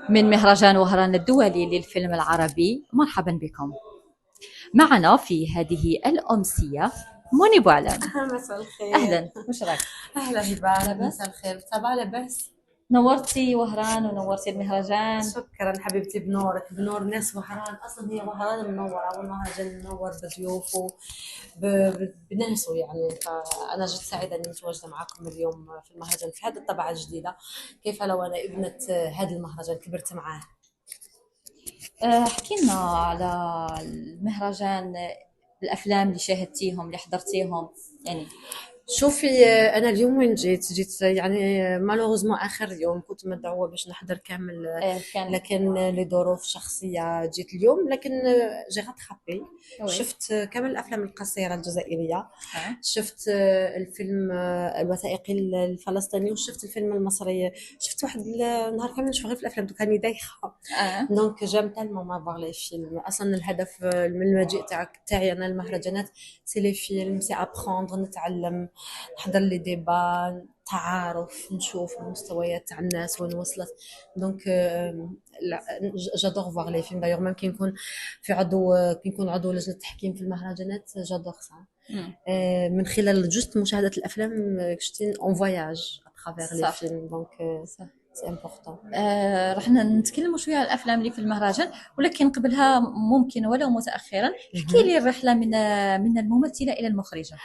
من مهرجان وهران الدولي للفيلم العربي. مرحبا بكم معنا في هذه الأمسية منى بوعلام. مساء الخير. أهلا، وش راك؟ أهلا هبة، لاباس؟ مساء الخير. تبع لاباس. نورتي وهران ونورتي المهرجان. شكرا حبيبتي، بنورك بنور ناس وهران. أصلا هي وهران منورة والمهرجان منور بضيوفه بناسه يعني. فأنا جد سعيدة إني متواجدة معكم اليوم في المهرجان في هذه الطبعة الجديدة. كيف لو أنا ابنة هذا المهرجان كبرت معاه. احكي لنا على المهرجان، الأفلام اللي شاهدتيهم اللي حضرتيهم يعني. شوفي، انا اليوم وين جيت يعني مالوغوزمون اخر يوم كنت مدعوه باش نحضر كامل، كان لكن لظروف شخصيه جيت اليوم. لكن جي غاتخابي. وي. شفت كامل الافلام القصيره الجزائريه. آه. شفت الفيلم الوثائقي الفلسطيني، وشفت الفيلم المصري. شفت واحد النهار كامل نشوف غير في الافلام، كاني دايخه. آه. دونك جام تالمون ما فوغ لي فيلم. اصلا الهدف من المجيء تاعي انا المهرجانات سي لي فيلم، سي ابخوندر، نتعلم، نحضر لي ديبا، تعارف، نشوف المستويات تاع الناس وين وصلت. دونك جادور فوار لي فيلم. دايوغ ميم كي نكون في عضو كي نكون عضو لجنة التحكيم في المهرجانات جادور سا. مم. من خلال جست مشاهدة الأفلام كشتي اون فواياج اترافيغ لي صح فيلم. دونك صح. سي امبورطون. راح نتكلموا شويه على الافلام اللي في المهرجان، ولكن قبلها ممكن ولو متاخرا احكي لي الرحله من الممثله الى المخرجه.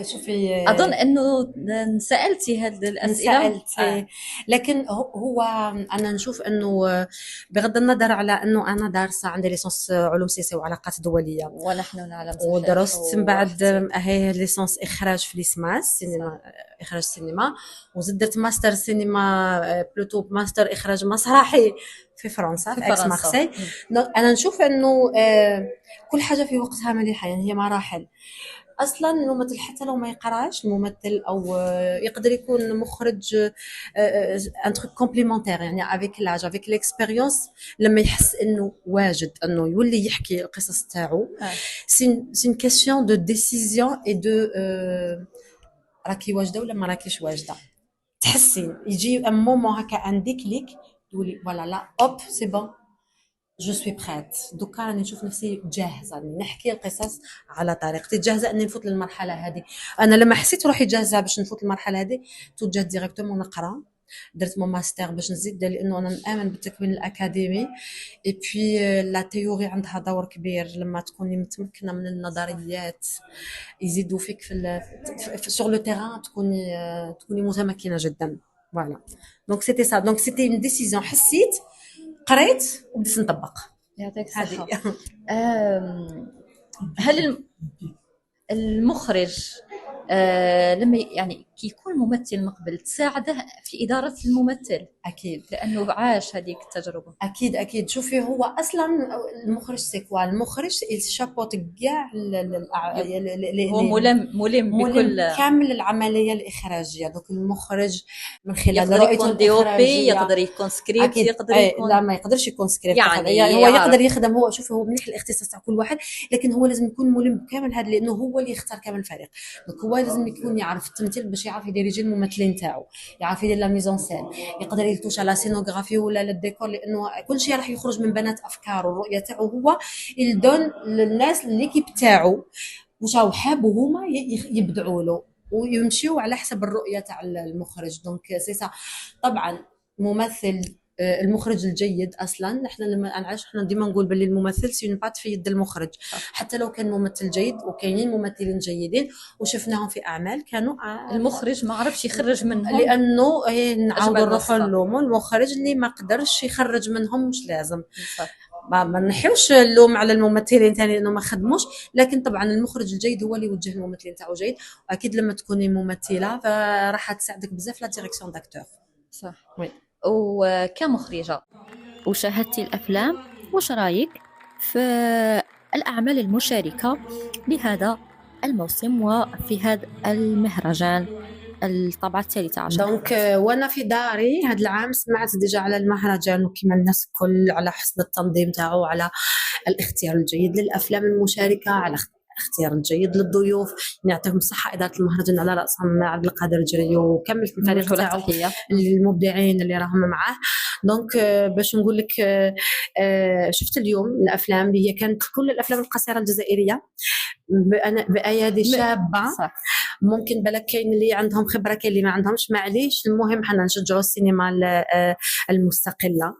شوفي، اظن انه سالتي هذه الاسئله. انسألت. لكن هو أنا نشوف أنه بغض النظر على أنه أنا دارسة، عندي ليسانس علوم سياسية وعلاقات دولية، ونحن نعلم صحيح ودرست من بعد واختي. هي ليسانس إخراج في ليسماس سينما، إخراج سينما. وزدت ماستر سينما، بلوتو ماستر إخراج مسرحي في فرنسا في في إكس فرنسا. مارسيل. أنا نشوف أنه كل حاجة في وقتها مليحة، يعني هي مراحل. اصلا الممثل حتى لو ما يقراش الممثل او يقدر يكون مخرج ان تروك كومبليمونتير، يعني افيك لاج افيك ليكسبيريونس. لما يحس انه واجد انه يولي يحكي القصص تاعو. آه. سي كيسيون دو ديسيزيون اي دو راكي واجده ولا ما راكيش واجده. تحسين يجي ان مومون هكا ان ديكليك، تقولي فوالا لا اوب سي بون، جو سوي بريت. دوكا راني نشوف نفسي جاهزه نحكي القصص على طريقتي، جاهزه اني نفوت للمرحله هذه. انا لما حسيت روحي جاهزه باش نفوت للمرحله هذه، توجهت ديريكتومون نقرا. درت مون ماستر باش نزيد، لانه انا نامن بالتكوين الاكاديمي. اي بي لا تيوري عندها دور كبير. لما تكوني متمكنه من النظريات يزيدوا فيك في سور لو تيران، تكوني متمكنه جدا. فوالا. دونك سيتي سا، دونك سيتي اون ديسيزيون. حسيت، قريت، وبديت نطبق. يعطيك هذه. الصحه. هل المخرج لما يعني كي يكون ممثل مقبل تساعده في إدارة الممثل، اكيد لأنه عاش هذيك التجربة. اكيد اكيد. شوفي، هو اصلا المخرج سيكوا المخرج الشابوت كاع يب. هو ملم ملم بكل. كامل العمليه الاخراجيه. دوك المخرج من خلال يقدر رؤيته يكون دي او بي، الاخراجيه. يقدر يكون سكريبت، اكيد يقدر اي لا، يكون ما يقدرش يكون سكريبت فقط. يعني هو يقدر يعرف. يخدم. هو شوف، هو مليح الاختصاص تاع كل واحد، لكن هو لازم يكون ملم بكامل هذا، لانه هو اللي يختار كامل الفريق. دونك هو لازم يكون يعرف التمثيل باش يعرف يديريجي الممثلين تاعو، يعرف يدير لا ميزون سين، يقدر يلتوش على سينوغرافي ولا للديكور، لانه كل شيء راح يخرج من بنات افكاره والرؤيه تاعو. هو يدون للناس ليكيب تاعو واش راهو حاب، وهما يبدعوا له ويمشيوا على حسب الرؤيه تاع المخرج. دونك سي سا. طبعا ممثل، المخرج الجيد اصلا، احنا لما نعيش احنا ديما نقول باللي الممثل سي بات في يد المخرج. حتى لو كان ممثل جيد، وكاينين ممثلين جيدين وشفناهم في اعمال كانوا المخرج ما عرفش يخرج منهم لانه نعاودوا أجمل نروحوا نسخة. نلوموا المخرج اللي ما قدرش يخرج منهم. مش لازم صح. ما نحيوش اللوم على الممثلين ثاني لانه ما خدموش، لكن طبعا المخرج الجيد هو اللي يوجه الممثلين تاعو جيد. واكيد لما تكوني ممثله فراح تساعدك بزاف لا ديريكسيون داكتور. صح. وي. وكمخرجة وشاهدتي الأفلام، وش رأيك في الأعمال المشاركة لهذا الموسم وفي هذا المهرجان الطبعة الثالثة عشر؟ دونك وانا في داري هذا العام سمعت ديجا على المهرجان، وكما الناس الكل على حسب التنظيم تاعو، على الاختيار الجيد للافلام المشاركه، على اختيار جيد للضيوف، يعطيهم الصحة إدارة المهرجان على رأسهم عبد القادر الجري وكامل الفريق تاعو المبدعين اللي راهم معاه. دونك باش نقول لك شفت اليوم الأفلام اللي هي كانت كل الأفلام القصيرة الجزائرية بأيادي شابة. ممكن بالك كاين اللي عندهم خبرة كاين اللي ما عندهمش، معليش المهم حنا نشجعوا السينما المستقلة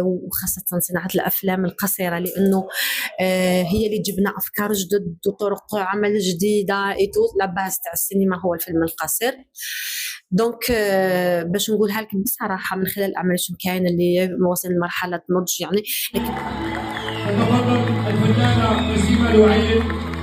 وخاصة صناعة الأفلام القصيرة، لأنه هي اللي تجيبنا أفكار جدد وطرق عمل جديدة لا باس تاع السينما هو الفيلم القصير. دونك باش نقولها لك بصراحة من خلال الأعمال كاين اللي وصل لمرحلة نضج يعني. تفضل الفنانة نسيمة الوعيد.